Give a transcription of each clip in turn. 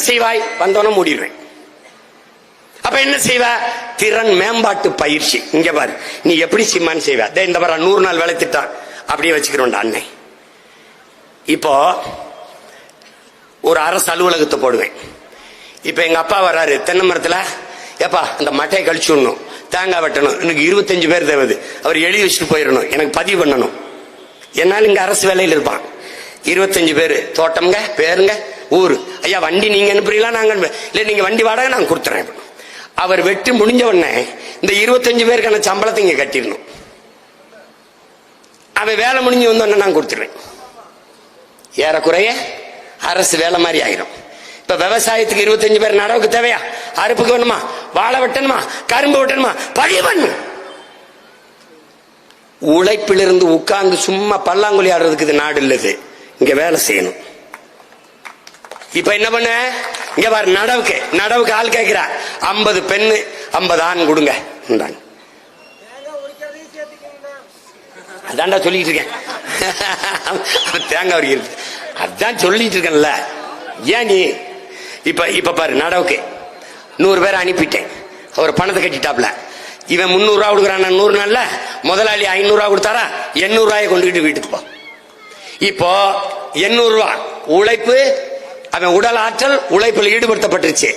செய்வாய்? வந்தோன்னு மூடிடுவேன். அப்ப என்ன செய்வ? திறன் மேம்பாட்டு பயிற்சி. இங்க பாரு, நீ எப்படி சிம்மான்னு செய்வ? இந்த பாரு 100 நாள் வேலை திட்டம் அப்படியே வச்சுக்கிறோம்டா அன்னை. இப்போ ஒரு அரசு அலுவலகத்தை போடுவேன். இப்ப எங்க அப்பா வர்றாரு தென்னை மரத்துல, ஏப்பா அந்த மட்டையை கழிச்சு விடணும், தேங்காய் வெட்டணும், எனக்கு 25 பேர் தேவை, அவர் எழுதி வச்சுட்டு போயிடணும், எனக்கு பதிவு பண்ணணும். என்னால் இங்க அரசு வேலையில் இருப்பான். 25 பேரு, தோட்டம்ங்க, பேருங்க, ஊரு. ஐயா வண்டி நீங்க அனுப்புறீங்களா? நாங்க இல்ல, நீங்க வண்டி வாடகை நான் கொடுத்துறேன். அவர் வெட்டி முடிஞ்ச உடனே இந்த 25 பேருக்கான சம்பளத்தை இங்க கட்டிடணும். அவன் வேலை முடிஞ்சு வந்தோடனே நான் கொடுத்துருவேன். ஏறக்குறைய அரசு வேலை மாதிரி ஆயிரும். இப்ப விவசாயத்துக்கு 25 பேர் நடவுக்கு தேவையா? அறுப்புக்கு வேணுமா? வாழை வெட்டணுமா? கரும்பு வெட்டணுமா? பதிவு பண்ணு. உழைப்பிலிருந்து உட்கார்ந்து சும்மா பல்லாங்குழி ஆடுறதுக்கு இது நாடு இல்லது. இங்க வேலை செய்யணும். இப்ப என்ன பண்ண? இங்க பாரு, நடவுக்கு ஆள் கேட்கிறா. 50 பெண்ணு 50 ஆண் கொடுங்க. அதான்டா சொல்லிட்டு இருக்கேன். தேங்காய் உரிக்கிறது அதான் சொல்லிட்டு இருக்கேன்ல. ஏன் நீ இப்ப பாரு, நடவுக்கு 100 பேரை அனுப்பிட்டேன். அவர் பணத்தை கட்டிட்டாப்ல. இவன் 300 ரூபா கொடுக்குறான். 100 நாள்ல முதலாளி 500 ரூபா கொடுத்தாரா? 800 ரூபாயை கொண்டுகிட்டு வீட்டுக்கு போ. இப்போ 800 ரூபா உழைப்பு, அவன் உடல் ஆற்றல் உழைப்பில் ஈடுபடுத்தப்பட்டுருச்சு.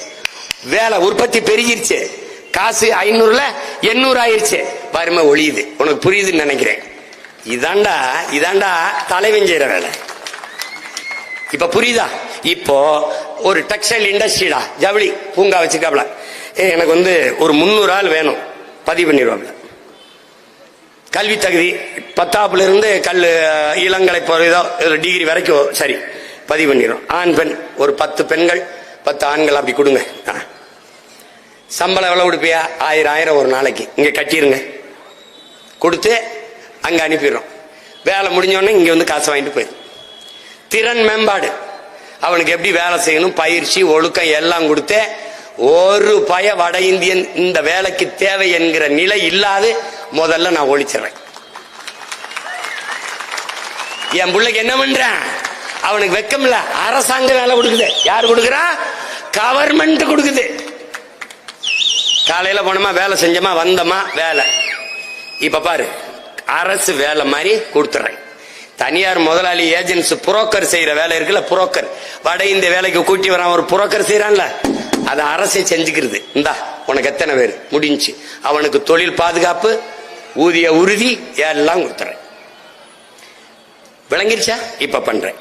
வேலை உற்பத்தி பெருகிருச்சு. காசு 500ல 800 ஆயிருச்சு. வறுமை ஒழியுது. உனக்கு புரியுதுன்னு நினைக்கிறேன். இதாண்டா தலைவன் செய்யற வேலை. இப்ப புரியுதா? இப்போ ஒரு டெக்ஸ்டைல் இண்டஸ்ட்ரிடா, ஜவுளி பூங்கா வச்சிருக்காப்ல. எனக்கு ஒரு 300 ஆள் வேணும், பதிவு பண்ணிடுவாப்ல. கல்வி தகுதி 10ஆப்புல இருந்து இளங்கலை ஏதோ டிகிரி வரைக்கும் சரி பதிவு பண்ணிடும். ஆண் பெண் ஒரு 10 பெண்கள் 10 ஆண்கள் அப்படி கொடுங்க. சம்பளம் எவ்வளவு கொடுப்பியா? 1000 ஒரு நாளைக்கு. இங்க கட்டிருங்க. கொடுத்து அங்க அனுப்பிடுறோம். வேலை முடிஞ்சோடனே இங்க காசு வாங்கிட்டு போயிடும். திறன் மேம்பாடு, அவனுக்கு எப்படி வேலை செய்யணும், பயிற்சி, ஒழுக்கம் எல்லாம் கொடுத்து ஒரு வட இந்தியன் இந்த வேலைக்கு தேவை என்கிற நிலை இல்லாது முதல்ல நான் ஒழிச்சிடறேன். என் பிள்ளைக்கு என்ன பண்றேன்? அவனுக்கு வெக்கம் இல்ல. அரசாங்க வேலை கொடுக்குது. யார் கொடுக்குறா? கவர்மெண்ட் கொடுக்குது. காலையில போனோமா, வேலை செஞ்சோமா, வந்தோமா, வேலை. இப்ப பாரு, அரசு வேலை மாதிரி கொடுத்துறேன். தனியார் முதலாளி ஏஜென்சி புரோக்கர் செய்யற வேலை இருக்குல்ல, புரோக்கர் வட இந்திய வேலைக்கு கூட்டி வரான் ஒரு புரோக்கர் செய்யறான்ல, அதை அரசே செஞ்சுக்கிறது. இந்தா உனக்கு எத்தனை பேர் முடிஞ்சு, அவனுக்கு தொழில் பாதுகாப்பு, ஊதிய உறுதி எல்லாம் கொடுத்துறேன். விளங்கிருச்சா? இப்ப பண்றேன்.